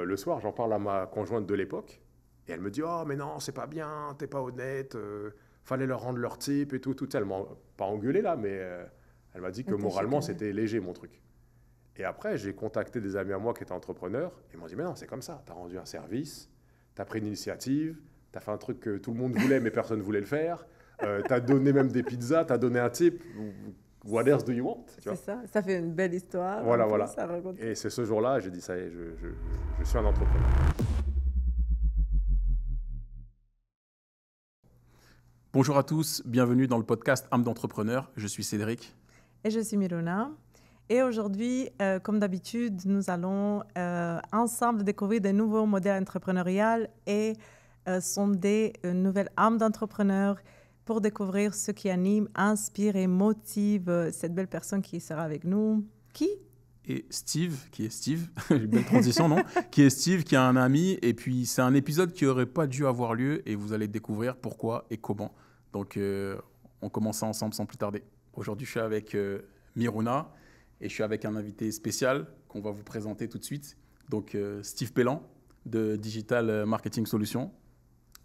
Le soir, j'en parle à ma conjointe de l'époque. Et elle me dit, oh, mais non, c'est pas bien, t'es pas honnête. Fallait leur rendre leur type et tout, tout. Elle m'a pas engueulé là, mais elle m'a dit que Elle t'a moralement, chicané. c'était léger mon truc. Et après, j'ai contacté des amis à moi qui étaient entrepreneurs. Et ils m'ont dit, mais non, c'est comme ça. T'as rendu un service, t'as pris une initiative, t'as fait un truc que tout le monde voulait, mais personne ne voulait le faire. T'as donné même des pizzas, t'as donné un tip. What else do you want? Tu C'est vois? ça. Ça fait une belle histoire, en Voilà, plus, voilà. à raconter. Et c'est ce jour-là, j'ai dit, ça y est, je suis un entrepreneur. Bonjour à tous, bienvenue dans le podcast Âme d'entrepreneur. Je suis Cédric. Et je suis Miruna. Et aujourd'hui, comme d'habitude, nous allons ensemble découvrir de nouveaux modèles entrepreneuriaux et sonder une nouvelle âme d'entrepreneur pour découvrir ce qui anime, inspire et motive cette belle personne qui sera avec nous. Qui? Et Steve, qui est Steve, une belle transition, non? Qui est Steve, qui a un ami. Et puis, c'est un épisode qui n'aurait pas dû avoir lieu et vous allez découvrir pourquoi et comment. Donc, on commence ça ensemble sans plus tarder. Aujourd'hui, je suis avec Miruna et je suis avec un invité spécial qu'on va vous présenter tout de suite. Donc, Steve Pellan de Digital Marketing Solutions.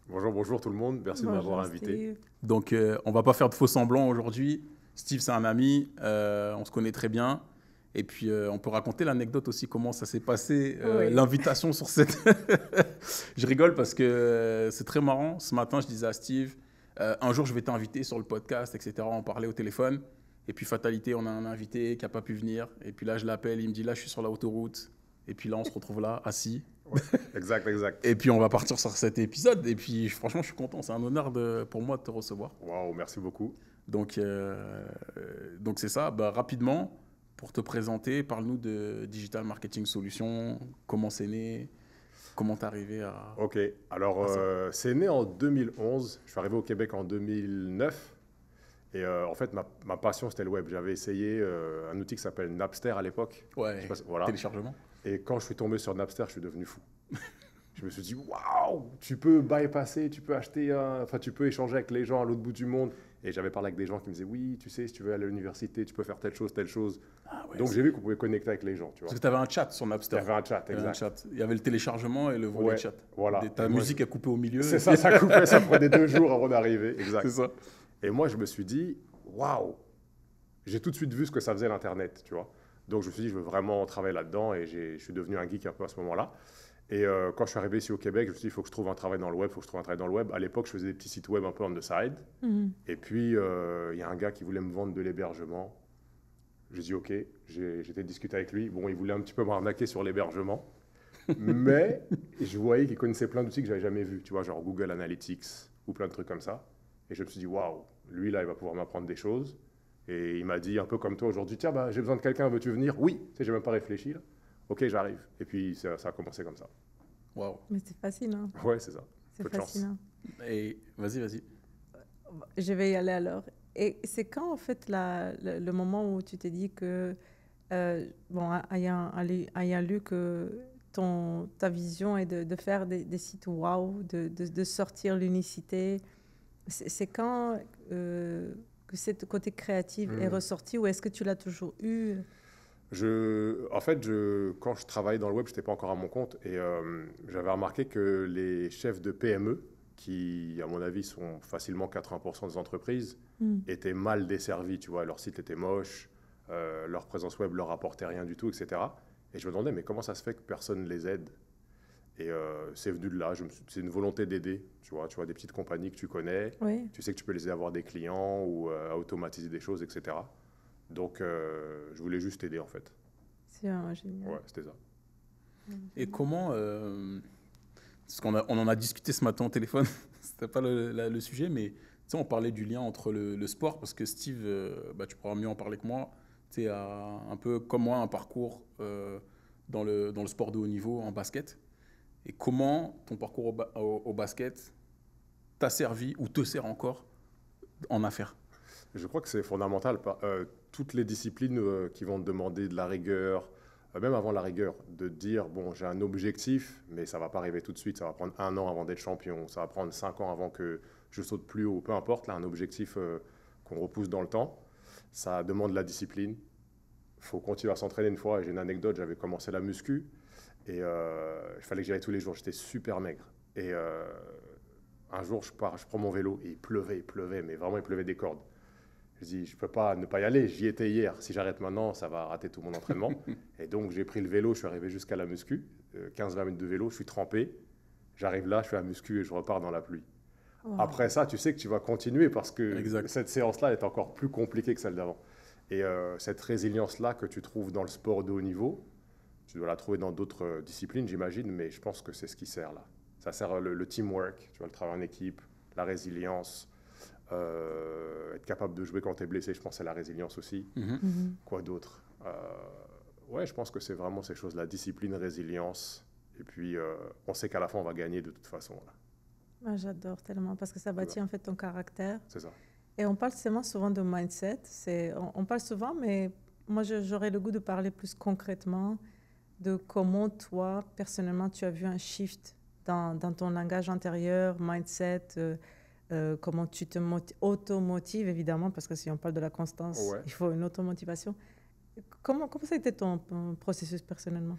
Bonjour, bonjour tout le monde. Merci de m'avoir Bonjour, invité. Steve. Donc, on ne va pas faire de faux semblants aujourd'hui. Steve, c'est un ami, on se connaît très bien. Et puis, on peut raconter l'anecdote aussi, comment ça s'est passé, Oui. l'invitation sur cette... Je rigole parce que c'est très marrant. Ce matin, je disais à Steve, un jour, je vais t'inviter sur le podcast, etc. On parlait au téléphone. Et puis, fatalité, on a un invité qui n'a pas pu venir. Et puis là, je l'appelle, il me dit, là, je suis sur l'autoroute. Et puis là, on se retrouve là, assis. Ouais, exact, exact. Et puis, on va partir sur cet épisode. Et puis, franchement, je suis content. C'est un honneur pour moi de te recevoir. Waouh, merci beaucoup. Donc c'est ça. Bah, rapidement, pour te présenter, parle-nous de Digital Marketing Solutions. Comment c'est né? Comment t'es arrivé à... Ok, alors c'est né en 2011. Je suis arrivé au Québec en 2009. Et en fait, ma passion, c'était le web. J'avais essayé un outil qui s'appelle Napster à l'époque. Je Ouais, sais pas voilà. téléchargement. Et quand je suis tombé sur Napster, je suis devenu fou. Je me suis dit, waouh, tu peux bypasser, tu peux acheter, enfin, tu peux échanger avec les gens à l'autre bout du monde. Et j'avais parlé avec des gens qui me disaient, oui, tu sais, si tu veux aller à l'université, tu peux faire telle chose, telle chose. Ah ouais, Donc j'ai vu qu'on pouvait connecter avec les gens, tu vois. Parce que tu avais un chat sur Il Napster. y avait un chat, Il y avait un exact. chat. Il y avait le téléchargement et le volet Ouais, chat. voilà. Ta Et moi, musique est coupée au milieu. c'est ça, ça coupait, ça prenait 2 jours avant d'arriver, exact. C'est ça. Et moi, je me suis dit, waouh, j'ai tout de suite vu ce que ça faisait l'Internet, tu vois. Donc je me suis dit, je veux vraiment travailler là-dedans et je suis devenu un geek un peu à ce moment-là. Et quand je suis arrivé ici au Québec, je me suis dit, il faut que je trouve un travail dans le web, il faut que je trouve un travail dans le web. À l'époque, je faisais des petits sites web un peu on the side. Mhm. Et puis, il y a un gars qui voulait me vendre de l'hébergement. J'ai dit, OK, j'étais discuté avec lui. Bon, il voulait un petit peu m'arnaquer sur l'hébergement. Mais je voyais qu'il connaissait plein d'outils que je n'avais jamais vus, tu vois, genre Google Analytics ou plein de trucs comme ça. Et je me suis dit, waouh, lui, là, il va pouvoir m'apprendre des choses. Et il m'a dit, un peu comme toi aujourd'hui, tiens, bah, j'ai besoin de quelqu'un, veux-tu venir? Oui, tu sais, j'ai même pas réfléchi, là. OK, j'arrive. Et puis, ça a commencé comme ça. Waouh. Mais c'est fascinant. Ouais, c'est ça. C'est Peu de chance. fascinant. Et vas-y. Je vais y aller alors. Et c'est quand, en fait, le moment où tu t'es dit que, bon, ayant lu que ta vision est de faire des sites wow, de sortir l'unicité, c'est quand que ce côté créatif est ressorti ou est-ce que tu l'as toujours eu? En fait, quand je travaillais dans le web, je n'étais pas encore à mon compte et j'avais remarqué que les chefs de PME, qui, à mon avis, sont facilement 80% des entreprises, étaient mal desservis. Tu vois, leur site était moche, leur présence web leur apportait rien du tout, etc. Et je me demandais, mais comment ça se fait que personne ne les aide? Et c'est venu de là. C'est une volonté d'aider. Tu vois, des petites compagnies que tu connais, Oui, tu sais que tu peux les aider à avoir des clients ou à automatiser des choses, etc. Donc, je voulais juste aider, en fait. c'est vraiment génial. Ouais, c'était ça. Et comment... parce on en a discuté ce matin au téléphone. C'était pas le sujet, mais tu sais, on parlait du lien entre le sport, parce que Steve, bah, tu pourras mieux en parler que moi, tu sais, a un peu comme moi un parcours dans le sport de haut niveau en basket. Et comment ton parcours au basket t'a servi ou te sert encore en affaires? Je crois que c'est fondamental. Toutes les disciplines qui vont te demander de la rigueur, même avant la rigueur, de te dire, bon, j'ai un objectif, mais ça ne va pas arriver tout de suite. Ça va prendre 1 an avant d'être champion. Ça va prendre 5 ans avant que je saute plus haut. Peu importe, là, un objectif qu'on repousse dans le temps. Ça demande de la discipline. Il faut continuer à s'entraîner une fois. J'ai une anecdote, j'avais commencé la muscu. Et il fallait que j'y aille tous les jours. J'étais super maigre. Et un jour, je prends mon vélo et il pleuvait, mais vraiment, il pleuvait des cordes. Je dis, je ne peux pas ne pas y aller. J'y étais hier. Si j'arrête maintenant, ça va rater tout mon entraînement. Et donc, j'ai pris le vélo. Je suis arrivé jusqu'à la muscu. 15-20 minutes de vélo. Je suis trempé. J'arrive là, je fais la muscu et je repars dans la pluie. Wow. Après ça, tu sais que tu vas continuer parce que cette séance-là est encore plus compliquée que celle d'avant. Et cette résilience-là que tu trouves dans le sport de haut niveau, tu dois la trouver dans d'autres disciplines, j'imagine, mais je pense que c'est ce qui sert là. Ça sert le teamwork, tu vois, le travail en équipe, la résilience, être capable de jouer quand tu es blessé, je pense que c'est la résilience aussi. Quoi d'autre ouais, je pense que c'est vraiment ces choses, la discipline, résilience, et puis on sait qu'à la fin, on va gagner de toute façon. Là. Moi, j'adore tellement parce que ça bâtit en fait ton caractère. C'est ça. Et on parle tellement souvent de mindset. On parle souvent, mais moi, j'aurais le goût de parler plus concrètement de comment toi, personnellement, tu as vu un shift dans ton langage intérieur, mindset, comment tu te automotives, évidemment, parce que si on parle de la constance, il faut une automotivation. Comment ça a été ton processus personnellement?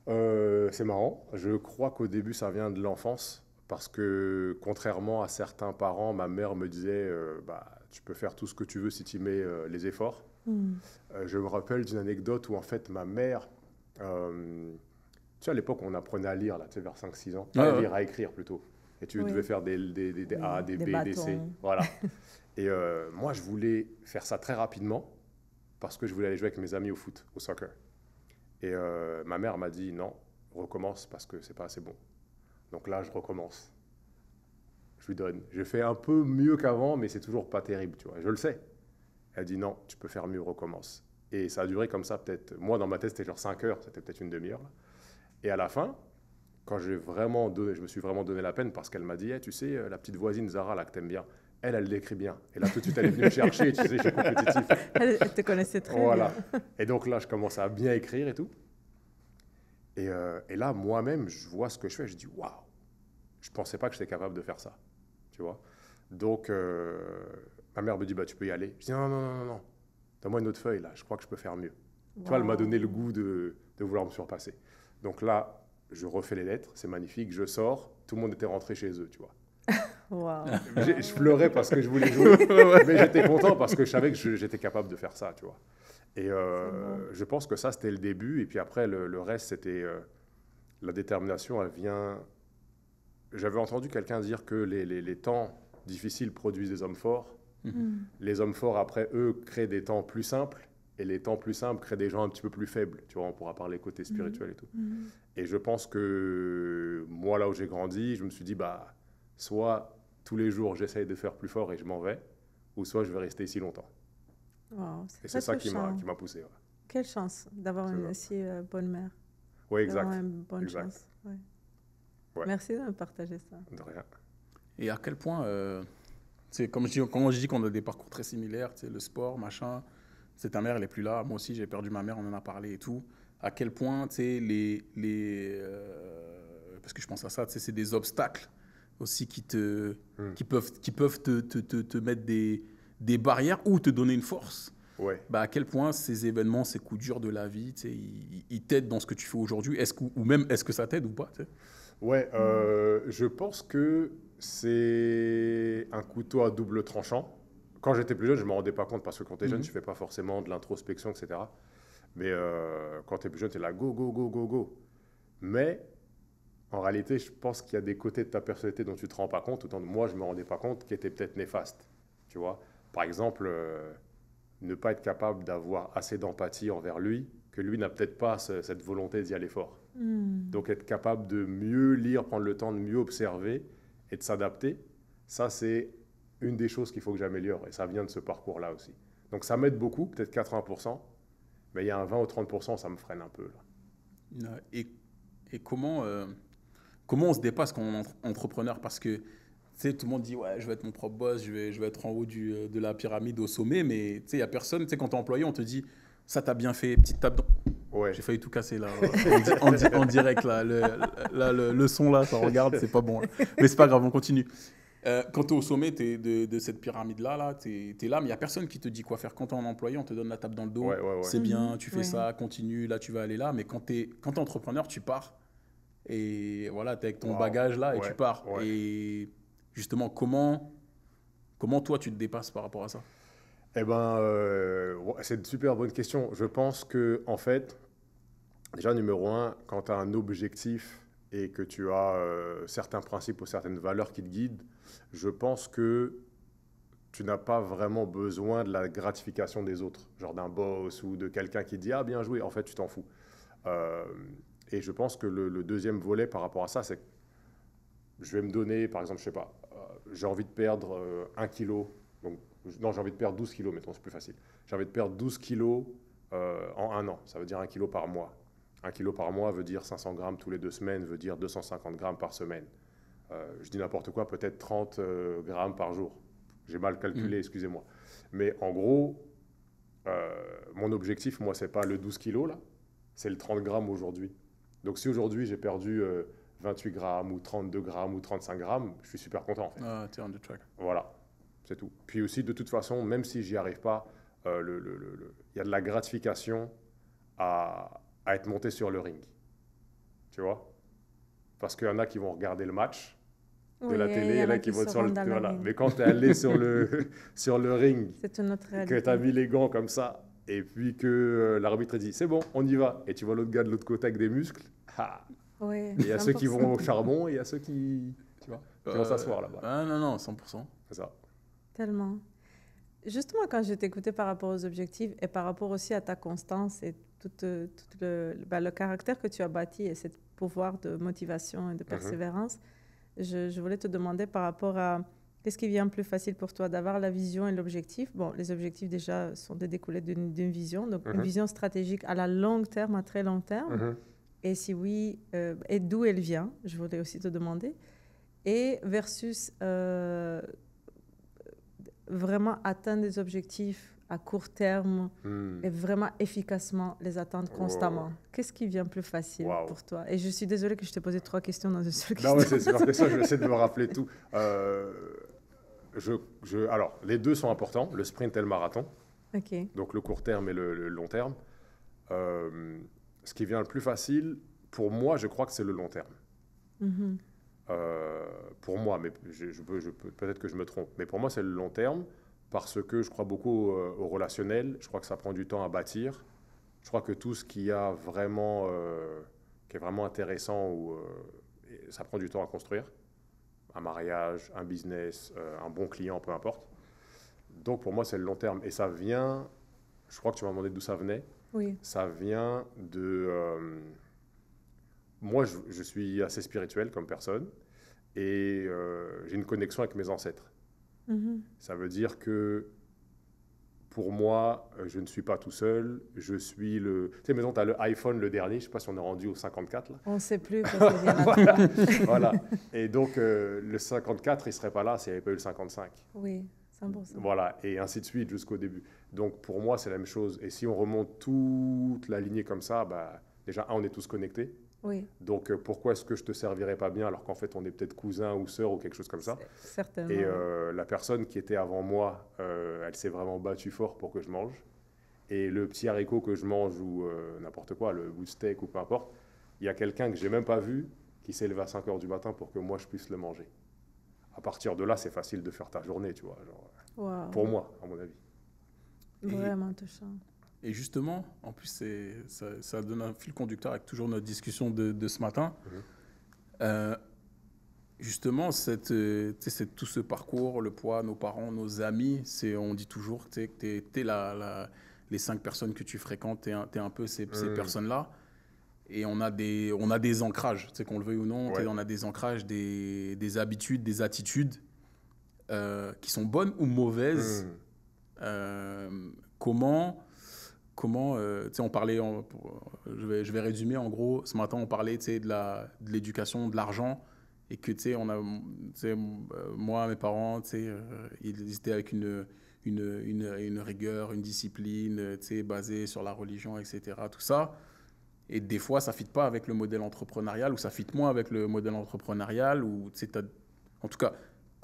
C'est marrant. Je crois qu'au début, ça vient de l'enfance. Parce que, contrairement à certains parents, ma mère me disait tu peux faire tout ce que tu veux si tu mets les efforts. Je me rappelle d'une anecdote où, en fait, ma mère... tu sais, à l'époque, on apprenait à lire, là, tu sais, vers 5-6 ans. À lire, à écrire, plutôt. Et tu devais faire des A, des B, des C. Voilà. Et moi, je voulais faire ça très rapidement parce que je voulais aller jouer avec mes amis au foot, au soccer. Et ma mère m'a dit, non, recommence parce que c'est pas assez bon. Donc là, je recommence. Je lui donne. Je fais un peu mieux qu'avant, mais c'est toujours pas terrible, tu vois. Je le sais. Elle dit non, tu peux faire mieux, recommence. Et ça a duré comme ça peut-être. Moi, dans ma tête, c'était genre 5 heures, c'était peut-être une demi-heure. Là. Et à la fin, quand je me suis vraiment donné la peine parce qu'elle m'a dit, hey, tu sais, la petite voisine Zara, là, que t'aimes bien, elle l'écrit bien. Et là, tout de suite, elle est venue me chercher, tu sais, je suis compétitif. Elle te connaissait très bien. Et donc là, je commence à bien écrire et tout. Et là, moi-même, je vois ce que je fais, je dis waouh, je ne pensais pas que j'étais capable de faire ça, tu vois. Donc, ma mère me dit tu peux y aller. Je dis non, donne-moi une autre feuille là, je crois que je peux faire mieux. Wow. Tu vois, elle m'a donné le goût de vouloir me surpasser. Donc là, je refais les lettres, c'est magnifique, je sors, tout le monde était rentré chez eux, tu vois. Wow. Je pleurais parce que je voulais jouer, mais j'étais content parce que je savais que j'étais capable de faire ça, tu vois. Et je pense que ça, c'était le début. Et puis après, le reste, c'était la détermination. Elle vient... J'avais entendu quelqu'un dire que les temps difficiles produisent des hommes forts. Les hommes forts, après, eux, créent des temps plus simples. Et les temps plus simples créent des gens un petit peu plus faibles. Tu vois, on pourra parler côté spirituel et tout. Et je pense que moi, là où j'ai grandi, je me suis dit, soit tous les jours, j'essaye de faire plus fort et je m'en vais, ou soit je vais rester ici longtemps. Wow, et c'est ça qui m'a poussé. Ouais. Quelle chance d'avoir une si bonne mère. Oui, exact. Une bonne chance. Ouais. Merci de me partager ça. De rien. Et à quel point, quand je dis qu'on a des parcours très similaires, le sport, machin, ta mère, elle n'est plus là. Moi aussi, j'ai perdu ma mère, on en a parlé et tout. À quel point, parce que je pense à ça, c'est des obstacles aussi qui peuvent te mettre des barrières ou te donner une force. Ouais. À quel point ces événements, ces coups durs de la vie, ils t'aident dans ce que tu fais aujourd'hui, ou même est-ce que ça t'aide ou pas, Ouais, je pense que c'est un couteau à double tranchant. Quand j'étais plus jeune, je ne me rendais pas compte parce que quand tu es jeune, tu ne fais pas forcément de l'introspection, etc. Mais quand tu es plus jeune, tu es là, go, go, go, go, go. Mais en réalité, je pense qu'il y a des côtés de ta personnalité dont tu ne te rends pas compte, autant que moi, je ne me rendais pas compte, qui étaient peut-être néfastes. Tu vois, par exemple, ne pas être capable d'avoir assez d'empathie envers lui, que lui n'a peut-être pas cette volonté d'y aller fort. Donc être capable de mieux lire, prendre le temps de mieux observer et de s'adapter, ça c'est une des choses qu'il faut que j'améliore et ça vient de ce parcours-là aussi. Donc ça m'aide beaucoup, peut-être 80%, mais il y a un 20 ou 30%, ça me freine un peu. Là. Et comment on se dépasse quand on est entrepreneur? Parce que tout le monde dit, ouais, je vais être mon propre boss, je vais être en haut de la pyramide au sommet, mais il n'y a personne. Quand tu es employé, on te dit, ça t'a bien fait, petite tape dans... Ouais. J'ai failli tout casser là, en direct. Là, le son là, ça regarde, c'est pas bon. Là. Mais c'est pas grave, on continue. Quand tu es au sommet de cette pyramide-là, là, tu es là, mais il n'y a personne qui te dit quoi faire. Quand tu es en employé, on te donne la tape dans le dos. Ouais, ouais, ouais. C'est bien, tu fais Ouais. ça, continue, là, tu vas aller là. Mais quand tu es entrepreneur, tu pars. Et voilà, tu es avec ton Wow. bagage là et Ouais, tu pars. ouais. Et justement, comment toi, tu te dépasses par rapport à ça? Eh ben, ouais, c'est une super bonne question. Je pense que, en fait, déjà, numéro un, quand tu as un objectif et que tu as certains principes ou certaines valeurs qui te guident, je pense que tu n'as pas vraiment besoin de la gratification des autres, genre d'un boss ou de quelqu'un qui dit « Ah, bien joué », en fait, tu t'en fous. Euh, et je pense que le deuxième volet par rapport à ça, c'est que je vais me donner, par exemple, je sais pas, j'ai envie de perdre 1 kilo, donc, non, j'ai envie de perdre 12 kilos, mettons, c'est plus facile. J'ai envie de perdre 12 kilos en 1 an, ça veut dire 1 kilo par mois. 1 kilo par mois veut dire 500 grammes tous les 2 semaines, veut dire 250 grammes par semaine. Je dis n'importe quoi, peut-être 30 grammes par jour. J'ai mal calculé, excusez-moi. Mais en gros, mon objectif, moi, c'est pas le 12 kilos, là, c'est le 30 grammes aujourd'hui. Donc si aujourd'hui j'ai perdu 28 grammes ou 32 grammes ou 35 grammes, je suis super content en fait. Ah, tu es on the track. Voilà, c'est tout. Puis aussi, de toute façon, même si j'y arrive pas, il y a de la gratification à être monté sur le ring. Tu vois? Parce qu'il y en a qui vont regarder le match de Oui, la il télé, y il y en en a a qui vont se être sur le... rendent dans le Voilà. ring. Mais quand tu es allé sur sur le ring, C'est une autre que réalité. tu as mis les gants comme ça, et puis que l'arbitre dit c'est bon, on y va, et tu vois l'autre gars de l'autre côté avec des muscles, ah. Oui, Il y a ceux qui 100%. vont au charbon et il y a ceux qui, tu vois, qui vont s'asseoir là-bas. Ah non, non, 100%. C'est ça. Tellement. Justement, quand je t'écoutais par rapport aux objectifs et par rapport aussi à ta constance et tout le caractère que tu as bâti et ce pouvoir de motivation et de persévérance, je voulais te demander par rapport à qu'est-ce qui vient plus facile pour toi d'avoir la vision et l'objectif. Bon, les objectifs déjà sont des découlés d'une vision, donc une vision stratégique à la longue terme, à très long terme. Et si oui, et d'où elle vient, je voulais aussi te demander. Et versus vraiment atteindre des objectifs à court terme et vraiment efficacement les atteindre constamment. Qu'est-ce qui vient plus facile pour toi? Et je suis désolée que je t'ai posé 3 questions dans une seule question. Non, mais c'est super question, je vais essayer de me rappeler tout. Alors, les deux sont importants, le sprint et le marathon. Ok. Donc le court terme et le long terme. Ce qui vient le plus facile, pour moi, je crois que c'est le long terme. Pour moi, mais peut-être que je me trompe, mais pour moi, c'est le long terme parce que je crois beaucoup au relationnel. Je crois que ça prend du temps à bâtir. Je crois que tout ce qui est vraiment intéressant, ça prend du temps à construire. Un mariage, un business, un bon client, peu importe. Donc pour moi, c'est le long terme. Et ça vient, je crois que tu m'as demandé d'où ça venait. Oui. Ça vient de... moi, je suis assez spirituel comme personne et j'ai une connexion avec mes ancêtres. Ça veut dire que pour moi, je ne suis pas tout seul. Je suis le... Tu sais, mettons, tu as le iPhone, le dernier. Je ne sais pas si on est rendu au 54, là. On ne sait plus parce qu'il y en a voilà. Voilà. Et donc, le 54, il ne serait pas là s'il n'y avait pas eu le 55. Oui, 100%. Voilà, et ainsi de suite jusqu'au début. Donc, pour moi, c'est la même chose. Et si on remonte toute la lignée comme ça, bah, déjà, on est tous connectés. Oui. Donc, pourquoi est-ce que je te servirais pas bien alors qu'en fait, on est peut-être cousin ou sœur ou quelque chose comme ça? Certainement. Et la personne qui était avant moi, elle s'est vraiment battue fort pour que je mange. Et le petit haricot que je mange ou n'importe quoi, le bout de steak ou peu importe, il y a quelqu'un que j'ai même pas vu qui s'est levé à 5 h du matin pour que moi, je puisse le manger. À partir de là, c'est facile de faire ta journée, tu vois. Genre, wow. Pour moi, à mon avis. Vraiment touchant. Et justement, en plus, ça donne un fil conducteur avec toujours notre discussion de ce matin. Justement, tout ce parcours, le poids, nos parents, nos amis, on dit toujours que tu es les 5 personnes que tu fréquentes, tu es un peu ces personnes-là. Et on a des ancrages, qu'on le veuille ou non, on a des ancrages, des habitudes, des attitudes qui sont bonnes ou mauvaises. Comment on parlait, je vais résumer en gros, ce matin on parlait de l'éducation, de l'argent, et que moi, mes parents, ils étaient avec une rigueur, une discipline basée sur la religion, etc. Tout ça. Et des fois, ça ne fit pas avec le modèle entrepreneurial, ou ça fit moins avec le modèle entrepreneurial, ou en tout cas,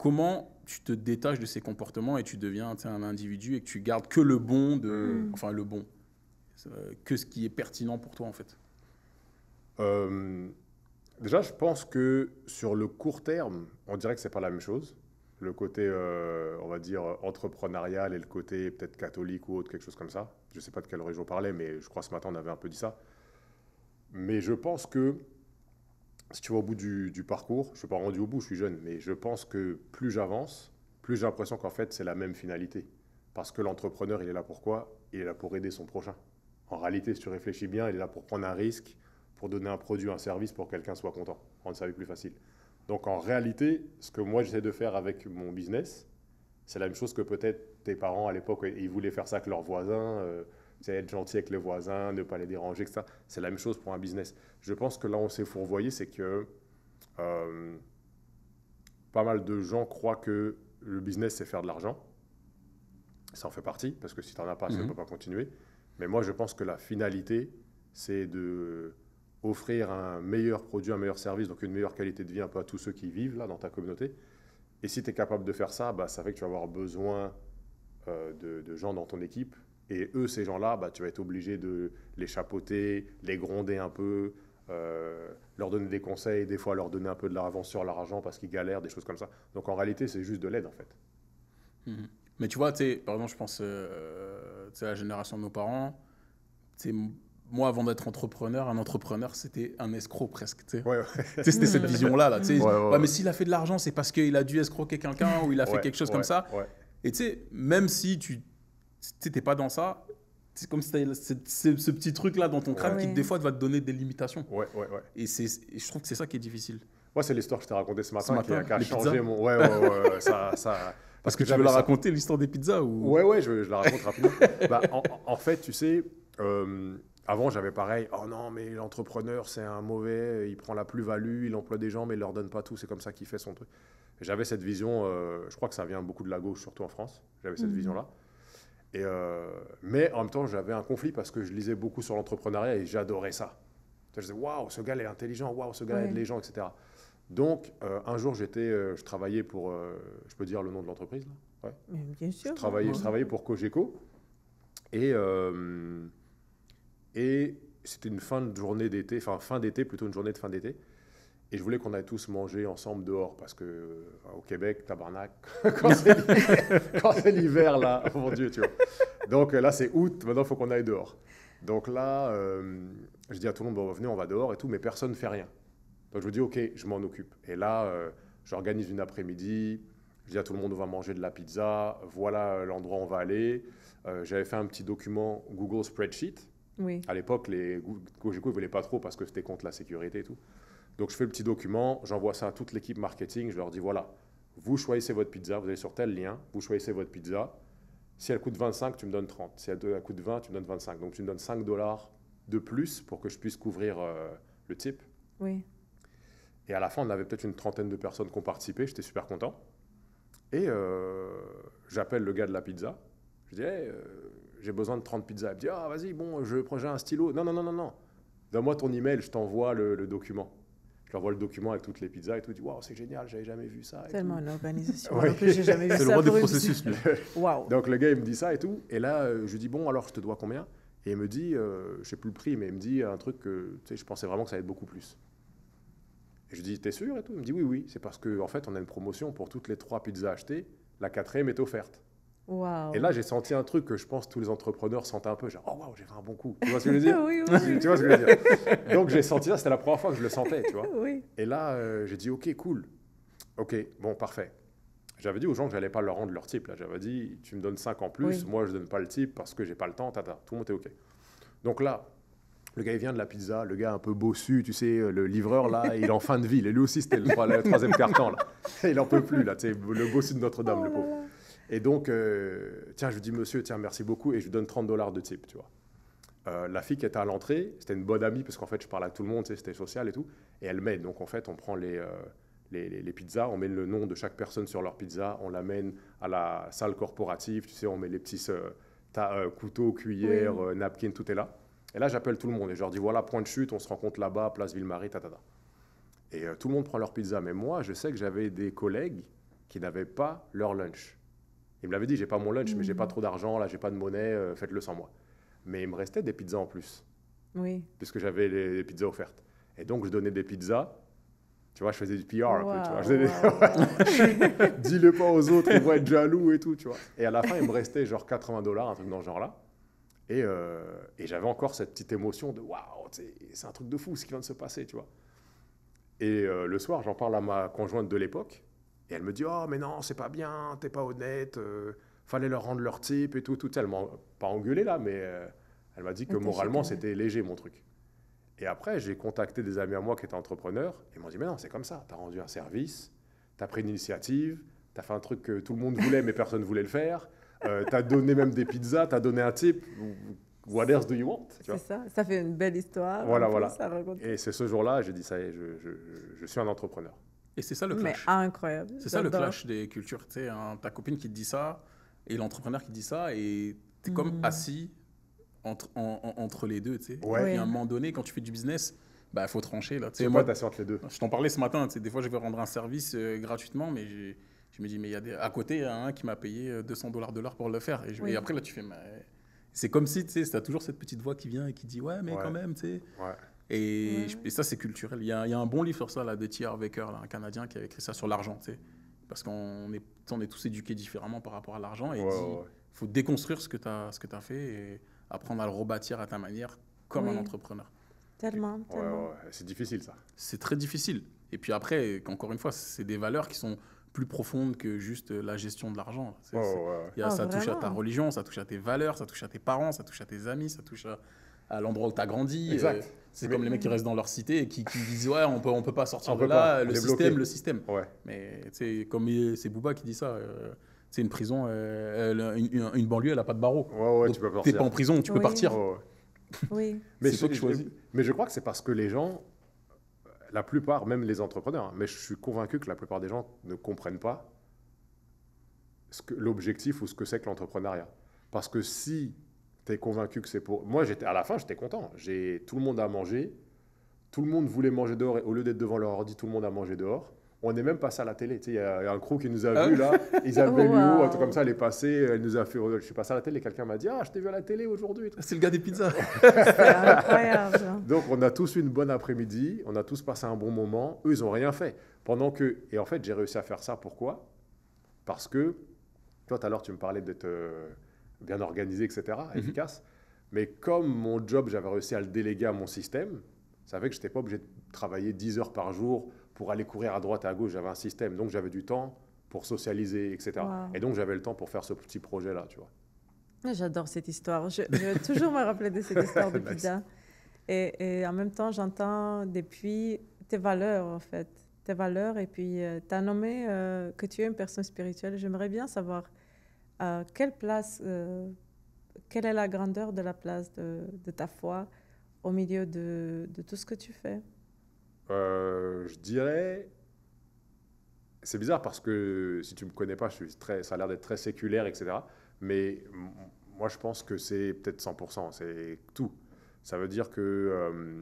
comment tu te détaches de ces comportements et tu deviens un individu et que tu gardes que le bon, enfin le bon, que ce qui est pertinent pour toi en fait? Déjà, je pense que sur le court terme, on dirait que c'est pas la même chose. Le côté, on va dire, entrepreneurial et le côté peut-être catholique ou autre, quelque chose comme ça. Je ne sais pas de quelle religion on parlait, mais je crois ce matin on avait un peu dit ça. Mais je pense que si tu vas au bout du parcours, je ne suis pas rendu au bout, je suis jeune, mais je pense que plus j'avance, plus j'ai l'impression qu'en fait c'est la même finalité. Parce que l'entrepreneur, il est là pour quoi? Il est là pour aider son prochain. En réalité, si tu réfléchis bien, il est là pour prendre un risque, pour donner un produit, un service pour que quelqu'un soit content, rendre sa vie plus facile. Donc en réalité, ce que moi j'essaie de faire avec mon business, c'est la même chose que peut-être tes parents à l'époque, ils voulaient faire ça avec leurs voisins, être gentil avec les voisins, ne pas les déranger, etc. C'est la même chose pour un business. Je pense que là on s'est fourvoyé, c'est que pas mal de gens croient que le business c'est faire de l'argent. Ça en fait partie, parce que si tu n'en as pas, ça ne peut pas continuer. Mais moi je pense que la finalité, c'est de offrir un meilleur produit, un meilleur service, donc une meilleure qualité de vie un peu à tous ceux qui vivent là dans ta communauté. Et si tu es capable de faire ça, bah, ça fait que tu vas avoir besoin de gens dans ton équipe. Et eux, ces gens-là, bah, tu vas être obligé de les chapeauter, les gronder un peu, leur donner des conseils, des fois leur donner un peu de l'avance sur leur argent parce qu'ils galèrent, des choses comme ça. Donc en réalité, c'est juste de l'aide en fait. Mais tu vois, par exemple, je pense à la génération de nos parents. Moi, avant d'être entrepreneur, un entrepreneur, c'était un escroc presque. C'était cette vision-là. Là, mais s'il a fait de l'argent, c'est parce qu'il a dû escroquer quelqu'un ou il a fait quelque chose comme ça. Et tu sais, même si tu n'es pas dans ça, c'est comme si tu avais ce petit truc-là dans ton crâne qui, des fois, va te donner des limitations. Et je trouve que c'est ça qui est difficile. Moi, c'est l'histoire que je t'ai racontée ce matin qui a changé mon... ça... Parce que tu veux la raconter, l'histoire des pizzas ou... Ouais, je la raconte rapidement. En fait, tu sais... Avant, j'avais pareil, oh non, mais l'entrepreneur, c'est un mauvais, il prend la plus-value, il emploie des gens, mais il ne leur donne pas tout, c'est comme ça qu'il fait son truc. J'avais cette vision, je crois que ça vient beaucoup de la gauche, surtout en France, j'avais cette vision-là. Mais en même temps, j'avais un conflit parce que je lisais beaucoup sur l'entrepreneuriat et j'adorais ça. Je disais, waouh, ce gars est intelligent, waouh, ce gars aide les gens, etc. Donc, un jour, je travaillais pour, je peux dire le nom de l'entreprise là? Bien sûr. Je travaillais pour Cogeco et c'était une fin de journée d'été, enfin fin d'été, plutôt une journée de fin d'été. Et je voulais qu'on aille tous manger ensemble dehors parce que au Québec, tabarnak, quand c'est l'hiver, là, oh mon Dieu, tu vois. Donc là, c'est août, maintenant, il faut qu'on aille dehors. Donc là, je dis à tout le monde, bon, venez, on va dehors et tout, mais personne ne fait rien. Donc je me dis, ok, je m'en occupe. Et là, j'organise une après-midi, je dis à tout le monde, on va manger de la pizza, voilà l'endroit où on va aller. J'avais fait un petit document Google Spreadsheet. À l'époque, les Cogeco ne voulaient pas trop parce que c'était contre la sécurité et tout. Donc, je fais le petit document, j'envoie ça à toute l'équipe marketing. Je leur dis, voilà, vous choisissez votre pizza, vous allez sur tel lien, vous choisissez votre pizza. Si elle coûte 25, tu me donnes 30. Si elle coûte 20, tu me donnes 25. Donc, tu me donnes $5 de plus pour que je puisse couvrir le type. Et à la fin, on avait peut-être une trentaine de personnes qui ont participé. J'étais super content. Et j'appelle le gars de la pizza. Je dis, hey, j'ai besoin de 30 pizzas. Il me dit, ah, vas-y, bon, j'ai un stylo. Non. Donne-moi ton email, je t'envoie le document. Je lui envoie le document avec toutes les pizzas et tout. Il dit, waouh, c'est génial, j'avais jamais vu ça. Tellement une organisation. Moi non plus, j'ai jamais vu ça. C'est le roi des processus, lui. Waouh. Donc le gars, il me dit ça et tout. Et là, je lui dis, bon, alors je te dois combien? Et il me dit, je ne sais plus le prix, mais il me dit un truc que je pensais vraiment que ça allait être beaucoup plus. Et je lui dis, t'es sûr et tout? Il me dit, oui, c'est parce qu'en fait, on a une promotion pour toutes les 3 pizzas achetées. La 4e est offerte. Wow. Et là, j'ai senti un truc que je pense tous les entrepreneurs sentent un peu, genre, oh waouh, j'ai fait un bon coup. Tu vois ce que je veux dire? Oui. Tu vois ce que je veux dire? Donc j'ai senti ça, c'était la première fois que je le sentais, tu vois. Oui. Et là, j'ai dit, ok, cool. Ok, bon, parfait. J'avais dit aux gens que j'allais pas leur rendre leur type. Là, j'avais dit, tu me donnes 5 en plus, moi je donne pas le type parce que j'ai pas le temps. Tout le monde est ok. Donc là, le gars il vient de la pizza, le gars un peu bossu, tu sais, le livreur là, il est en fin de vie. Et lui aussi, c'était le 3e carton là. Il en peut plus là, tu sais, le bossu de Notre-Dame, le pauvre. Et donc, tiens, je lui dis, monsieur, tiens, merci beaucoup, et je lui donne $30 de type, tu vois. La fille qui était à l'entrée, c'était une bonne amie, parce qu'en fait, je parlais à tout le monde, tu sais, c'était social et tout, et elle m'aide. Donc, en fait, on prend les pizzas, on met le nom de chaque personne sur leur pizza, on l'amène à la salle corporative, tu sais, on met les petits couteaux, cuillères, napkins, tout est là. Et là, j'appelle tout le monde, et je leur dis, voilà, point de chute, on se rencontre là-bas, place Ville-Marie, Et tout le monde prend leur pizza. Mais moi, je sais que j'avais des collègues qui n'avaient pas leur lunch. Il me l'avait dit, j'ai pas mon lunch, mais j'ai pas trop d'argent, là, j'ai pas de monnaie, faites-le sans moi. Mais il me restait des pizzas en plus, Oui. puisque j'avais les pizzas offertes. Et donc, je donnais des pizzas. Tu vois, je faisais du PR un peu, tu vois. Dis-le pas aux autres, ils vont être jaloux et tout, tu vois. Et à la fin, il me restait genre $80, un truc dans ce genre-là. Et j'avais encore cette petite émotion de waouh, c'est un truc de fou ce qui vient de se passer, tu vois. Et le soir, j'en parle à ma conjointe de l'époque. Et elle me dit, oh, mais non, c'est pas bien, t'es pas honnête, fallait leur rendre leur type et tout, tout. Elle m'a pas engueulé là, mais elle m'a dit que moralement, c'était léger mon truc. Et après, j'ai contacté des amis à moi qui étaient entrepreneurs. Et ils m'ont dit, mais non, c'est comme ça. Tu as rendu un service, tu as pris une initiative, tu as fait un truc que tout le monde voulait, mais personne ne voulait le faire. Tu as donné même des pizzas, tu as donné un tip. What else do you want? C'est ça, ça fait une belle histoire. Voilà, voilà. Et c'est ce jour-là, j'ai dit, ça y est, je suis un entrepreneur. Et c'est ça le clash. Mais incroyable. C'est ça le clash des cultures. Tu sais, ta copine qui te dit ça et l'entrepreneur qui te dit ça, et tu es comme assis entre les deux, tu sais. Ouais. Et à un moment donné, quand tu fais du business, bah faut trancher là. C'est moi, t'as entre les deux. Je t'en parlais ce matin. Tu sais, des fois, je vais rendre un service gratuitement, mais je me dis, mais à côté, il y a un qui m'a payé $200 de l'heure pour le faire. Et après là, tu fais, c'est comme si, tu sais, t'as toujours cette petite voix qui vient et qui dit, ouais, mais quand même, tu sais. Ouais. Et ça, c'est culturel. Il y a un bon livre sur ça là, de T.R. Baker, là, un Canadien qui a écrit ça sur l'argent, tu sais. Parce qu'on est tous éduqués différemment par rapport à l'argent. Et il faut déconstruire ce que tu as fait et apprendre à le rebâtir à ta manière comme un entrepreneur. Tellement. C'est difficile, ça. C'est très difficile. Et puis après, encore une fois, c'est des valeurs qui sont plus profondes que juste la gestion de l'argent. Ça touche à ta religion, ça touche à tes valeurs, ça touche à tes parents, ça touche à tes amis, ça touche à l'endroit où tu as grandi. Exact. C'est comme les mecs qui restent dans leur cité et qui disent ouais, on peut pas sortir de là, le système. Ouais. Mais comme c'est Booba qui dit ça, c'est une prison, une banlieue, elle a pas de barreau. Ouais, tu peux partir. T'es pas en prison, tu peux partir. Oui. Mais c'est toi qui choisis. Mais je crois que c'est parce que les gens, la plupart, même les entrepreneurs, mais je suis convaincu que la plupart des gens ne comprennent pas l'objectif ou ce que c'est que l'entrepreneuriat. Parce que si tu es convaincu que c'est pour... Moi, à la fin, j'étais content. Tout le monde a mangé. Tout le monde voulait manger dehors. Et au lieu d'être devant leur ordi, tout le monde a mangé dehors. On est même passé à la télé. Il y a un crew qui nous a vus là. Isabelle Huot, un truc comme ça, elle est passée. Elle nous a fait... Je suis passé à la télé. Quelqu'un m'a dit « Ah, je t'ai vu à la télé aujourd'hui. » C'est le gars des pizzas. C'est incroyable. Donc, on a tous eu une bonne après-midi. On a tous passé un bon moment. Eux, ils n'ont rien fait. Pendant que... Et en fait, j'ai réussi à faire ça. Pourquoi? Parce que... Toi, tout à l'heure, tu me parlais d'être... bien organisé, etc., efficace. Mais comme mon job, j'avais réussi à le déléguer à mon système, ça fait que je n'étais pas obligé de travailler 10 heures par jour pour aller courir à droite et à gauche. J'avais un système, donc j'avais du temps pour socialiser, etc. Wow. Et donc, j'avais le temps pour faire ce petit projet-là, tu vois. J'adore cette histoire. Je vais toujours me rappeler de cette histoire de pizza. Et en même temps, j'entends depuis tes valeurs, en fait. Tes valeurs. Et puis, tu as nommé que tu es une personne spirituelle. J'aimerais bien savoir quelle est la grandeur de la place de ta foi au milieu de tout ce que tu fais? Je dirais... C'est bizarre parce que si tu ne me connais pas, ça a l'air d'être très séculaire, etc. Mais moi, je pense que c'est peut-être 100%, c'est tout. Ça veut dire que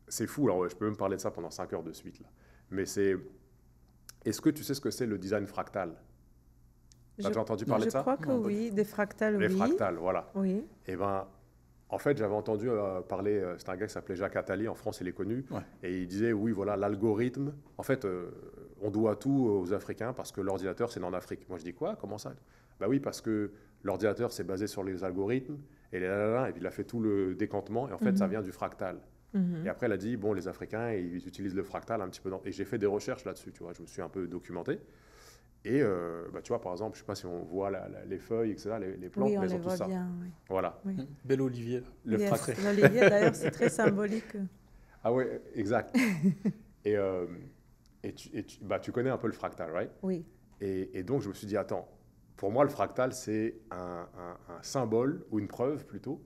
c'est fou. Alors, je peux même parler de ça pendant 5 heures de suite. Là. Mais c'est... Est-ce que tu sais ce que c'est le design fractal? T'as déjà entendu parler de ça? Je crois que oui, des fractales, Les fractales, voilà. Oui. Et ben, en fait, j'avais entendu parler, c'est un gars qui s'appelait Jacques Attali, en France, il est connu, et il disait, oui, voilà, l'algorithme, en fait, on doit tout aux Africains parce que l'ordinateur, c'est né en Afrique. Moi, je dis quoi? Comment ça? Ben oui, parce que l'ordinateur, c'est basé sur les algorithmes, et puis il a fait tout le décantement, et en fait, ça vient du fractal. Et après, il a dit, bon, les Africains, ils utilisent le fractal un petit peu. Et j'ai fait des recherches là-dessus, tu vois, je me suis un peu documenté. Et tu vois, par exemple, je ne sais pas si on voit les feuilles, etc., les plantes, oui, mais elles ont tout ça. Bien, oui. Voilà. Oui. Bel olivier. Le fractal. L'olivier, d'ailleurs, c'est très symbolique. Ah oui, exact. Et tu connais un peu le fractal, right? Oui. Et donc, je me suis dit, attends, pour moi, le fractal, c'est un symbole, ou une preuve plutôt,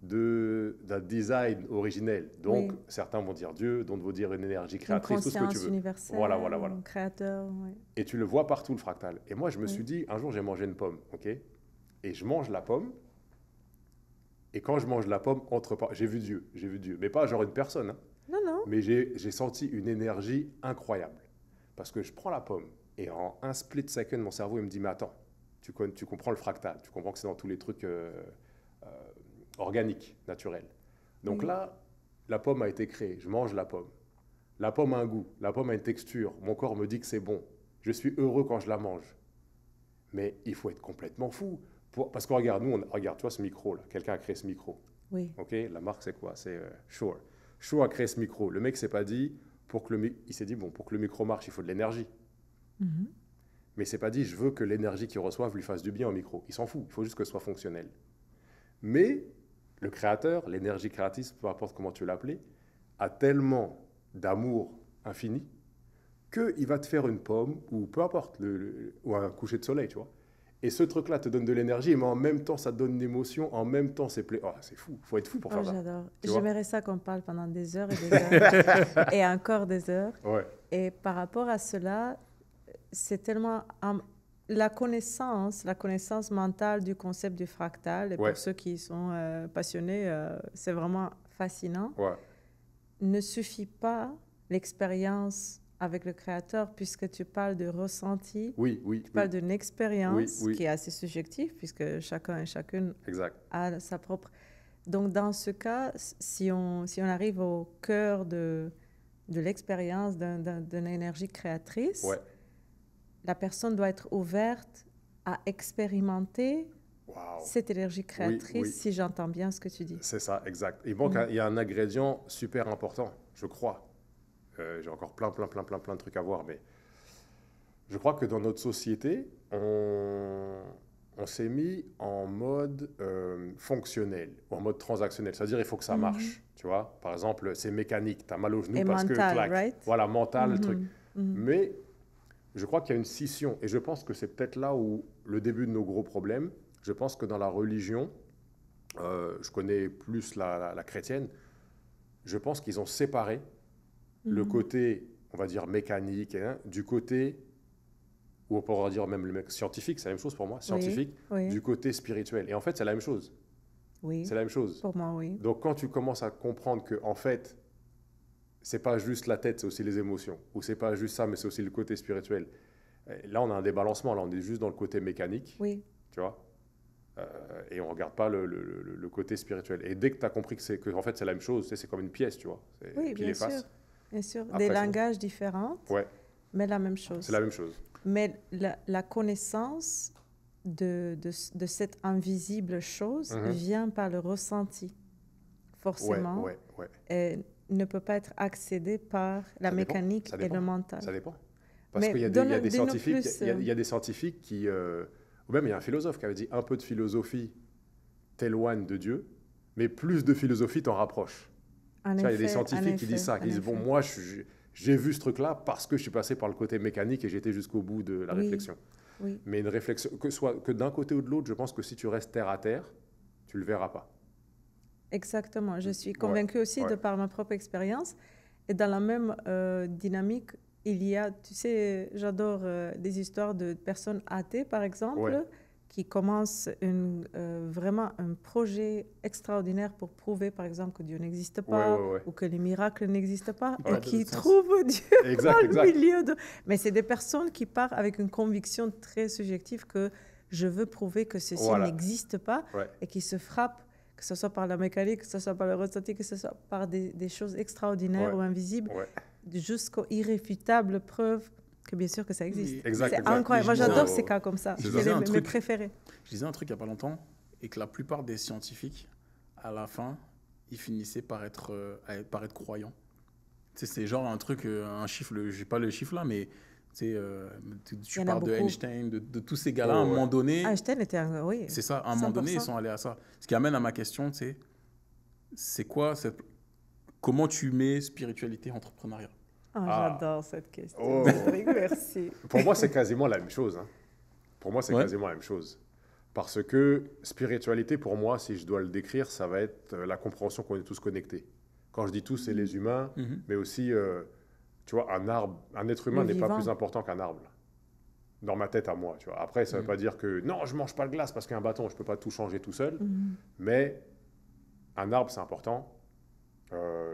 d'un design originel. Donc, certains vont dire Dieu, d'autres vont dire une énergie créatrice, tout ce que tu veux. Universelle, voilà. Un créateur, oui. Et tu le vois partout, le fractal. Et moi, je me suis dit, un jour, j'ai mangé une pomme, ok? Et je mange la pomme. Et quand je mange la pomme, j'ai vu Dieu. Mais pas genre une personne. Hein. Non. Mais j'ai senti une énergie incroyable. Parce que je prends la pomme. Et en un split second, mon cerveau, il me dit, mais attends, tu comprends le fractal, tu comprends que c'est dans tous les trucs organiques, naturels. Donc là, la pomme a été créée, je mange la pomme. La pomme a un goût, la pomme a une texture, mon corps me dit que c'est bon. Je suis heureux quand je la mange. Mais il faut être complètement fou. Parce que regarde, regarde, tu vois ce micro-là, quelqu'un a créé ce micro. Oui. Ok, la marque c'est quoi? C'est Shure. Shure a créé ce micro. Le mec s'est pas dit, il s'est dit, bon, pour que le micro marche, il faut de l'énergie. Mais il s'est pas dit, je veux que l'énergie qu'il reçoive lui fasse du bien au micro. Il s'en fout, il faut juste que ce soit fonctionnel. Mais le créateur, l'énergie créatrice, peu importe comment tu l'appelles, a tellement d'amour infini qu'il va te faire une pomme ou peu importe, ou un coucher de soleil, tu vois. Et ce truc-là te donne de l'énergie, mais en même temps, ça te donne une émotion, en même temps, c'est oh, c'est fou, il faut être fou pour faire ça. J'adore. J'aimerais ça qu'on parle pendant des heures et des heures, et encore des heures. Ouais. Et par rapport à cela, c'est tellement... la connaissance mentale du concept du fractal, et pour ceux qui sont passionnés, c'est vraiment fascinant, ne suffit pas l'expérience avec le créateur, puisque tu parles de ressenti, tu parles d'une expérience qui est assez subjective, puisque chacun et chacune a sa propre... Donc, dans ce cas, si on arrive au cœur de l'expérience d'une énergie créatrice, la personne doit être ouverte à expérimenter cette énergie créatrice, si j'entends bien ce que tu dis. C'est ça, exact. Il y a un ingrédient super important, je crois. J'ai encore plein de trucs à voir, mais je crois que dans notre société, on s'est mis en mode fonctionnel, ou en mode transactionnel. C'est-à-dire, il faut que ça marche, tu vois. Par exemple, c'est mécanique, tu as mal au genou parce que claque. Voilà, mental, le truc. Mais je crois qu'il y a une scission, et je pense que c'est peut-être là où le début de nos gros problèmes. Je pense que dans la religion, je connais plus la chrétienne, je pense qu'ils ont séparé le côté, on va dire, mécanique, du côté, ou on pourra dire même le mec scientifique, c'est la même chose pour moi, scientifique, du côté spirituel. Et en fait, c'est la même chose. Oui. C'est la même chose. Pour moi, oui. Donc, quand tu commences à comprendre que, en fait, c'est pas juste la tête, c'est aussi les émotions, ou c'est pas juste ça, mais c'est aussi le côté spirituel. Là, on a un débalancement, là, on est juste dans le côté mécanique, tu vois, et on regarde pas le côté spirituel. Et dès que tu as compris que en fait, c'est la même chose, c'est comme une pièce, tu vois, oui, bien sûr. Bien sûr, des langages différents, mais la même chose. C'est la même chose. Mais la connaissance de cette invisible chose vient par le ressenti, forcément, et ne peut pas être accédée par la mécanique et le mental. Ça dépend. Parce qu'il y a des scientifiques, il y a des scientifiques qui... ou même il y a un philosophe qui avait dit, un peu de philosophie t'éloigne de Dieu, mais plus de philosophie t'en rapproche. Il y a des scientifiques qui disent ça, qui disent, bon, moi, j'ai vu ce truc-là parce que je suis passé par le côté mécanique et j'étais jusqu'au bout de la réflexion. Mais une réflexion, que d'un côté ou de l'autre, je pense que si tu restes terre à terre, tu ne le verras pas. Exactement. Je suis convaincue aussi de par ma propre expérience. Et dans la même dynamique, il y a, tu sais, j'adore des histoires de personnes athées, par exemple, qui commencent vraiment un projet extraordinaire pour prouver, par exemple, que Dieu n'existe pas ou que les miracles n'existent pas et qui trouvent Dieu au milieu de... Mais c'est des personnes qui partent avec une conviction très subjective que je veux prouver que ceci n'existe pas et qui se frappent, que ce soit par la mécanique, que ce soit par le ressenti, que ce soit par des choses extraordinaires ou invisibles, jusqu'aux irréfutables preuves que bien sûr que ça existe. C'est incroyable. Moi, j'adore ces cas comme ça. C'est mes préférés. Je disais un truc il n'y a pas longtemps, et que la plupart des scientifiques, à la fin, ils finissaient par être croyants. C'est genre un truc, un chiffre, je n'ai pas le chiffre là, mais tu parles de Einstein, de tous ces gars-là, à un moment donné... Einstein était un... Oui. C'est ça, à un moment donné, ils sont allés à ça. Ce qui amène à ma question, c'est quoi comment tu mets spiritualité et entrepreneuriat? J'adore cette question. Merci. Pour moi, c'est quasiment la même chose. Pour moi, c'est quasiment la même chose. Parce que spiritualité, pour moi, si je dois le décrire, ça va être la compréhension qu'on est tous connectés. Quand je dis tous, c'est les humains, mais aussi, tu vois, un arbre, un être humain n'est pas plus important qu'un arbre. Dans ma tête à moi, tu vois. Après, ça ne veut pas dire que non, je ne mange pas de glace parce qu'il y a un bâton, je ne peux pas tout changer tout seul. Mais un arbre, c'est important.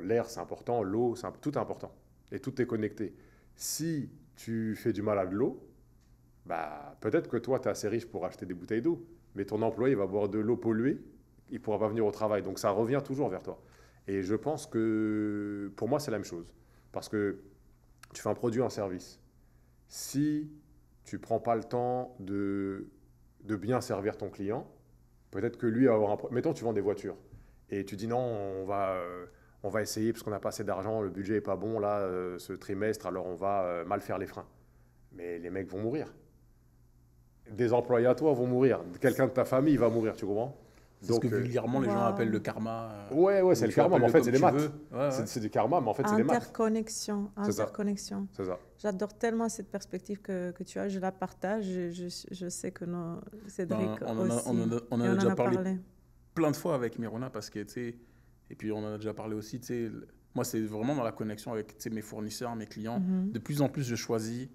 L'air, c'est important. L'eau, tout est important. Et tout est connecté. Si tu fais du mal à de l'eau, bah, peut-être que toi, tu es assez riche pour acheter des bouteilles d'eau, mais ton employé va boire de l'eau polluée, il ne pourra pas venir au travail. Donc ça revient toujours vers toi. Et je pense que pour moi, c'est la même chose. Parce que tu fais un produit, un service. Si tu ne prends pas le temps de bien servir ton client, peut-être que lui va avoir un problème. Mettons, tu vends des voitures et tu dis non, on va essayer parce qu'on n'a pas assez d'argent, le budget n'est pas bon là, ce trimestre, alors on va mal faire les freins. Mais les mecs vont mourir. Des employés à toi vont mourir. Quelqu'un de ta famille va mourir, tu comprends? C'est ce que vulgairement les gens appellent le karma. Ouais, c'est le karma, mais en fait, c'est des maths. Ouais. C'est du karma, mais en fait, c'est des maths. Interconnexion. C'est ça. J'adore tellement cette perspective que tu as, je la partage. Je sais que Cédric aussi. On en a déjà parlé plein de fois avec Mirona, parce que, tu sais, et puis on en a déjà parlé aussi, tu sais, moi, c'est vraiment dans la connexion avec mes fournisseurs, mes clients. De plus en plus, je choisis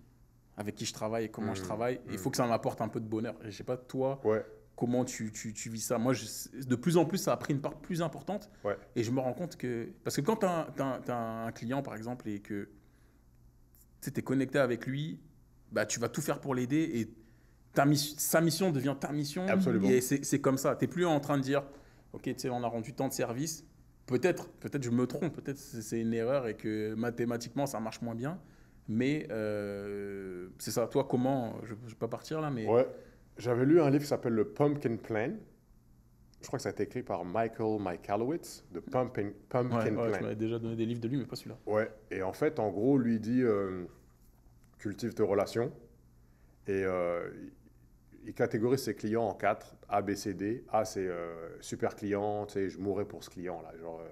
avec qui je travaille et comment je travaille. Il faut que ça m'apporte un peu de bonheur. Je ne sais pas, toi, comment tu vis ça. Moi, de plus en plus, ça a pris une part plus importante. Et je me rends compte que... Parce que quand tu as un client, par exemple, et que tu es connecté avec lui, bah, tu vas tout faire pour l'aider et sa mission devient ta mission. Absolument. Et c'est comme ça. Tu n'es plus en train de dire, OK, tu sais, on a rendu tant de services. Peut-être je me trompe. Peut-être c'est une erreur et que mathématiquement, ça marche moins bien. Mais c'est ça. Toi, comment... Je ne vais pas partir là, mais... Ouais. J'avais lu un livre qui s'appelle Le Pumpkin Plan. Je crois que ça a été écrit par Michael Michalowicz, The Pumpkin Plan. Tu m'avais déjà donné des livres de lui, mais pas celui-là. Ouais, et en fait, en gros, lui dit cultive tes relations. Et il catégorise ses clients en 4, A, B, C, D. A, c'est super client, tu sais, je mourrais pour ce client-là. Genre,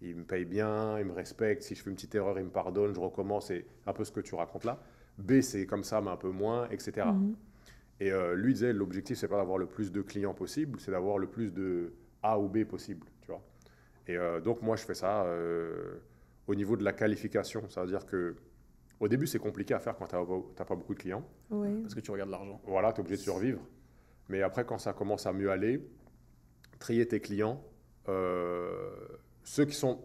il me paye bien, il me respecte. Si je fais une petite erreur, il me pardonne, je recommence. C'est un peu ce que tu racontes là. B, c'est comme ça, mais un peu moins, etc. Et lui disait, l'objectif, c'est pas d'avoir le plus de clients possible, c'est d'avoir le plus de A ou B possible, tu vois. Et donc, moi, je fais ça au niveau de la qualification. Ça veut dire que au début, c'est compliqué à faire quand tu n'as pas beaucoup de clients. Oui. Parce que tu regardes l'argent. Voilà, tu es obligé de survivre. Mais après, quand ça commence à mieux aller, trier tes clients. Ceux qui sont...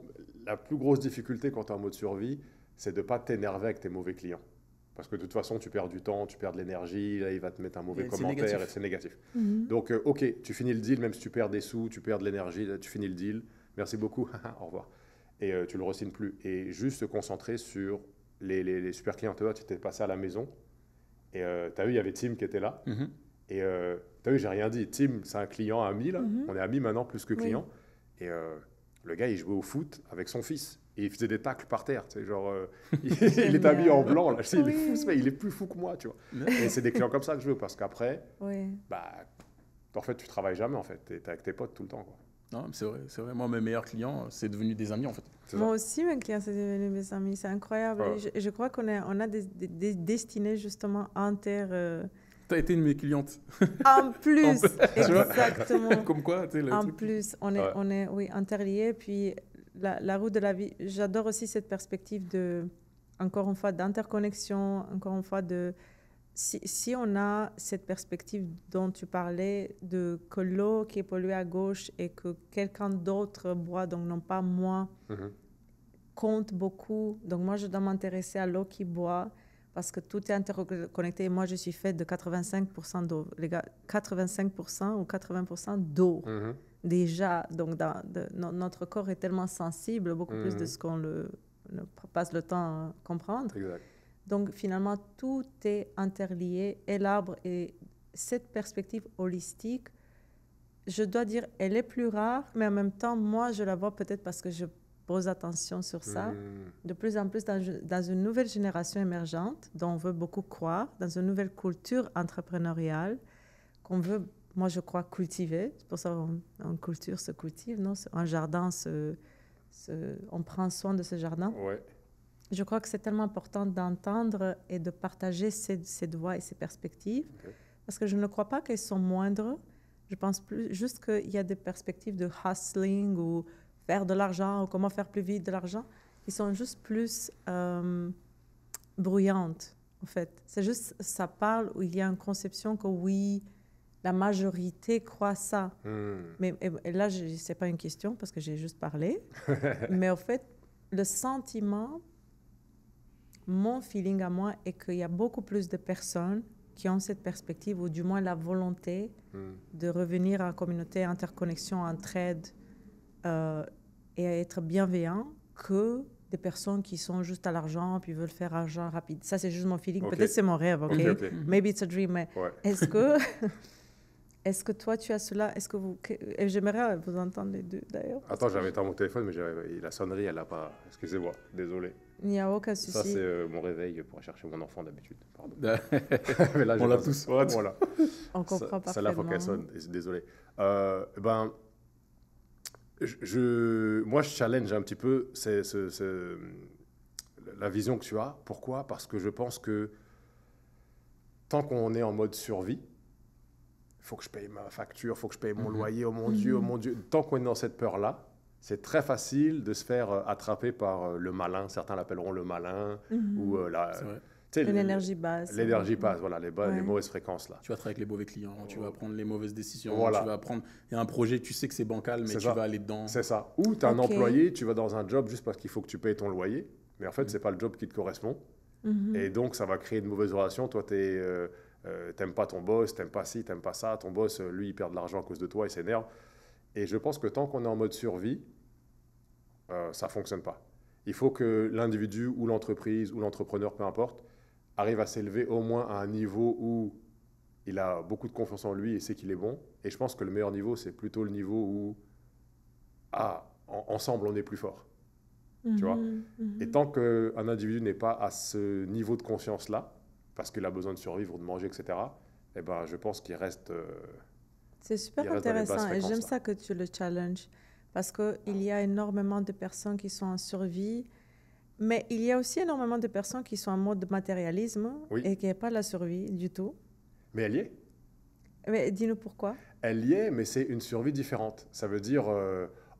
La plus grosse difficulté quand tu es en mode survie, c'est de ne pas t'énerver avec tes mauvais clients. Parce que de toute façon, tu perds du temps, tu perds de l'énergie, là, il va te mettre un mauvais commentaire et c'est négatif. Donc, OK, tu finis le deal, même si tu perds des sous, tu perds de l'énergie, tu finis le deal. Merci beaucoup, au revoir. Et tu ne le re-signes plus. Et juste se concentrer sur les super clients. Tu étais passé à la maison et tu as vu, il y avait Tim qui était là. Et tu as vu, j'ai rien dit. Tim, c'est un client ami, là. On est amis maintenant plus que clients. Et le gars, il jouait au foot avec son fils. Et il faisait des tacles par terre, tu sais, genre, il est habillé en blanc, là, je sais, il est fou, ce mec, il est plus fou que moi, tu vois. Et c'est des clients comme ça que je veux, parce qu'après, bah, en fait, tu travailles jamais, en fait, tu es avec tes potes tout le temps, quoi. Non, c'est vrai. Moi, mes meilleurs clients, c'est devenu des amis, en fait. Moi aussi, mes clients, c'est devenu mes amis, c'est incroyable. Je crois qu'on a des destinées, justement, Tu as été une de mes clientes. En plus, exactement. Comme quoi, tu sais, en plus, on est oui, interliés, puis... La roue de la vie, j'adore aussi cette perspective encore une fois, d'interconnexion, encore une fois, si on a cette perspective dont tu parlais, que l'eau qui est polluée à gauche et que quelqu'un d'autre boit, donc non pas moi, compte beaucoup. Donc moi, je dois m'intéresser à l'eau qui boit parce que tout est interconnecté. Et moi, je suis faite de 85% d'eau. Les gars, 85% ou 80% d'eau. Déjà, donc notre corps est tellement sensible, beaucoup plus de ce qu'on passe le temps à comprendre. Exact. Donc finalement, tout est interlié, et l'arbre, et cette perspective holistique, je dois dire, elle est plus rare, mais en même temps, moi, je la vois peut-être parce que je pose attention sur ça. De plus en plus, dans une nouvelle génération émergente, dont on veut beaucoup croire, dans une nouvelle culture entrepreneuriale, qu'on veut... Moi, je crois cultiver. C'est pour ça qu'une culture se cultive, non? Un jardin, on prend soin de ce jardin. Ouais. Je crois que c'est tellement important d'entendre et de partager ces voix et ces perspectives, parce que je ne crois pas qu'elles sont moindres. Je pense plus juste qu'il y a des perspectives de hustling ou faire de l'argent ou comment faire plus vite de l'argent. Ils sont juste plus bruyantes, en fait. C'est juste, ça parle où il y a une conception que oui... La majorité croit ça. Mais et là, ce n'est pas une question parce que j'ai juste parlé. Mais au fait, le sentiment, mon feeling à moi est qu'il y a beaucoup plus de personnes qui ont cette perspective, ou du moins la volonté de revenir à la communauté, interconnexion, entraide et à être bienveillant, que des personnes qui sont juste à l'argent puis veulent faire argent rapide. Ça, c'est juste mon feeling. Ok. Peut-être c'est mon rêve, OK? Ok. Maybe it's a dream, mais Ouais. est-ce que toi, tu as cela? Est-ce que vous... Et j'aimerais vous entendre les deux, d'ailleurs. Attends, j'avais éteint mon téléphone, mais la sonnerie, elle n'a pas... Excusez-moi, désolé. Il n'y a aucun souci. Ça, c'est mon réveil pour chercher mon enfant d'habitude. Pardon. Ben, Mais là, on l'a tous. Voilà. On comprend parfaitement. Celle-là, il faut qu'elle sonne. Désolé. Moi, je challenge un petit peu la vision que tu as. Pourquoi? Parce que je pense que tant qu'on est en mode survie, il faut que je paye ma facture, il faut que je paye mon loyer, oh mon Dieu, oh mon Dieu. Tant qu'on est dans cette peur-là, c'est très facile de se faire attraper par le malin. Certains l'appelleront le malin. Ou l'énergie basse. L'énergie basse, voilà, les mauvaises fréquences là. Tu vas travailler avec les mauvais clients, tu vas prendre les mauvaises décisions, Voilà. tu vas prendre... Il y a un projet, tu sais que c'est bancal, mais tu vas aller dedans. C'est ça. Ou tu as un employé, tu vas dans un job juste parce qu'il faut que tu payes ton loyer, mais en fait, c'est pas le job qui te correspond. Et donc, ça va créer de mauvaises relations. Toi, t'aimes pas ton boss, t'aimes pas ci, t'aimes pas ça. Ton boss, lui, il perd de l'argent à cause de toi, il s'énerve. Et je pense que tant qu'on est en mode survie, ça fonctionne pas. Il faut que l'individu ou l'entreprise ou l'entrepreneur, peu importe, arrive à s'élever au moins à un niveau où il a beaucoup de confiance en lui et sait qu'il est bon. Et je pense que le meilleur niveau, c'est plutôt le niveau où, ensemble, on est plus fort. Tu vois? Et tant qu'un individu n'est pas à ce niveau de conscience-là, parce qu'il a besoin de survivre, de manger, etc., eh ben, je pense qu'il reste... c'est super intéressant et j'aime ça que tu le challenges, parce qu'il y a énormément de personnes qui sont en survie, mais il y a aussi énormément de personnes qui sont en mode matérialisme et qui n'ont pas la survie du tout. Mais elle y est. Mais dis-nous pourquoi. Elle y est, mais c'est une survie différente. Ça veut dire,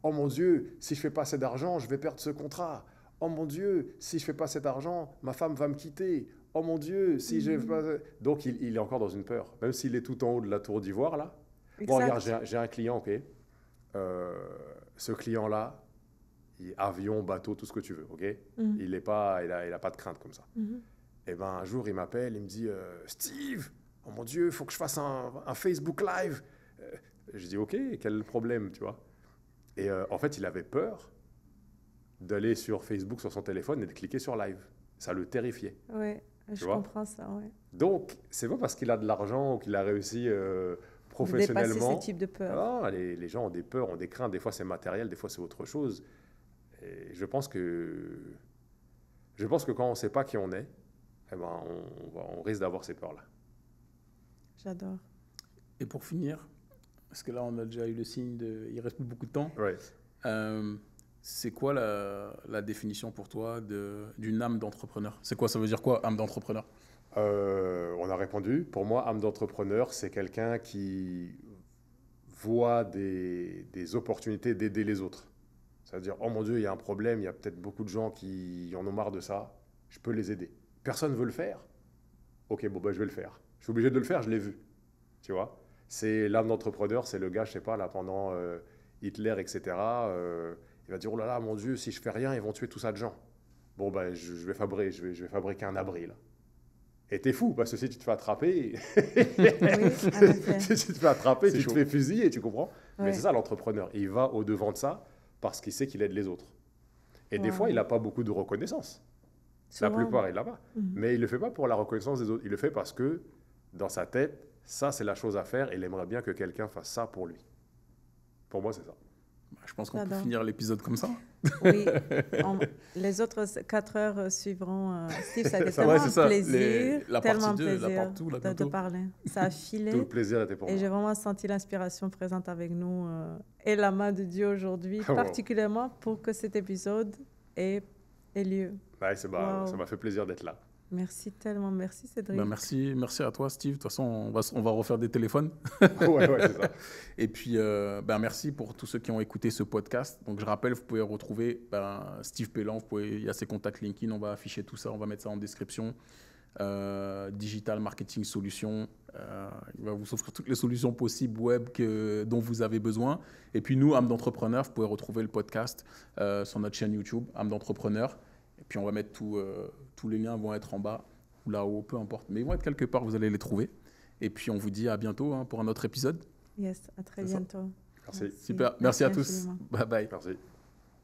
oh mon Dieu, si je ne fais pas assez d'argent, je vais perdre ce contrat. Oh mon Dieu, si je ne fais pas assez d'argent, ma femme va me quitter. Oh mon Dieu, si je fais pas... Donc il est encore dans une peur, même s'il est tout en haut de la tour d'ivoire là. Exact. Bon, regarde, j'ai un client, ok. Ce client-là, avion, bateau, tout ce que tu veux, ok. Il a pas de crainte comme ça. Et ben un jour, il m'appelle, il me dit, Steve, oh mon Dieu, il faut que je fasse un Facebook Live. Je dis, ok, quel est le problème, tu vois. Et en fait, il avait peur d'aller sur Facebook, sur son téléphone et de cliquer sur Live. Ça le terrifiait. Oui, je comprends ça, ouais. Donc, c'est pas parce qu'il a de l'argent ou qu'il a réussi professionnellement. De dépasser ce type de peur. Non, les gens ont des peurs, ont des craintes. Des fois, c'est matériel, des fois, c'est autre chose. Et je pense que quand on ne sait pas qui on est, eh ben, on risque d'avoir ces peurs-là. J'adore. Et pour finir, parce que là, on a déjà eu le signe il reste plus beaucoup de temps. Ouais. C'est quoi la définition pour toi d'une âme d'entrepreneur? C'est quoi, ça veut dire quoi, âme d'entrepreneur? On a répondu. Pour moi, âme d'entrepreneur, c'est quelqu'un qui voit des opportunités d'aider les autres. C'est-à-dire, oh mon Dieu, il y a un problème, il y a peut-être beaucoup de gens qui en ont marre de ça, je peux les aider. Personne ne veut le faire. Ok, bon, je vais le faire. Je suis obligé de le faire, je l'ai vu. Tu vois? C'est l'âme d'entrepreneur, c'est le gars, je sais pas, là, pendant Hitler, etc., il va dire, oh là là, mon Dieu, si je fais rien, ils vont tuer tout ça de gens. Bon, je vais fabriquer un abri, là. Et t'es fou, parce que si tu te fais attraper, si tu te fais attraper, tu te fais fusiller, tu comprends? Mais c'est ça, l'entrepreneur. Il va au-devant de ça parce qu'il sait qu'il aide les autres. Et des fois, il n'a pas beaucoup de reconnaissance. La plupart, il l'a pas. Mais il ne le fait pas pour la reconnaissance des autres. Il le fait parce que, dans sa tête, ça, c'est la chose à faire et il aimerait bien que quelqu'un fasse ça pour lui. Pour moi, c'est ça. Je pense qu'on peut finir l'épisode comme ça. Oui, les autres 4 heures suivront. Steve, ça a été tellement plaisir, tellement plaisir de parler. Ça a filé. Tout le plaisir était pour moi. Et j'ai vraiment senti l'inspiration présente avec nous et la main de Dieu aujourd'hui, particulièrement pour que cet épisode ait lieu. Ouais, ça m'a fait plaisir d'être là. Merci tellement, merci Cédric. Merci à toi Steve. De toute façon, on va refaire des téléphones. ouais, c'est ça. Et puis, merci pour tous ceux qui ont écouté ce podcast. Donc, je rappelle, vous pouvez retrouver Steve Pellan. Il y a ses contacts LinkedIn. On va afficher tout ça. On va mettre ça en description. Digital Marketing Solutions. Il va vous offrir toutes les solutions possibles web dont vous avez besoin. Et puis, nous, âme d'entrepreneur, vous pouvez retrouver le podcast sur notre chaîne YouTube, âme d'entrepreneur. Et puis, on va mettre tous les liens vont être en bas. ou là-haut, peu importe. Mais ils vont être quelque part, vous allez les trouver. Et puis, on vous dit à bientôt pour un autre épisode. Yes, à très C'est ça. bientôt. Merci. Super. Merci à tous. infiniment. Bye bye. Merci.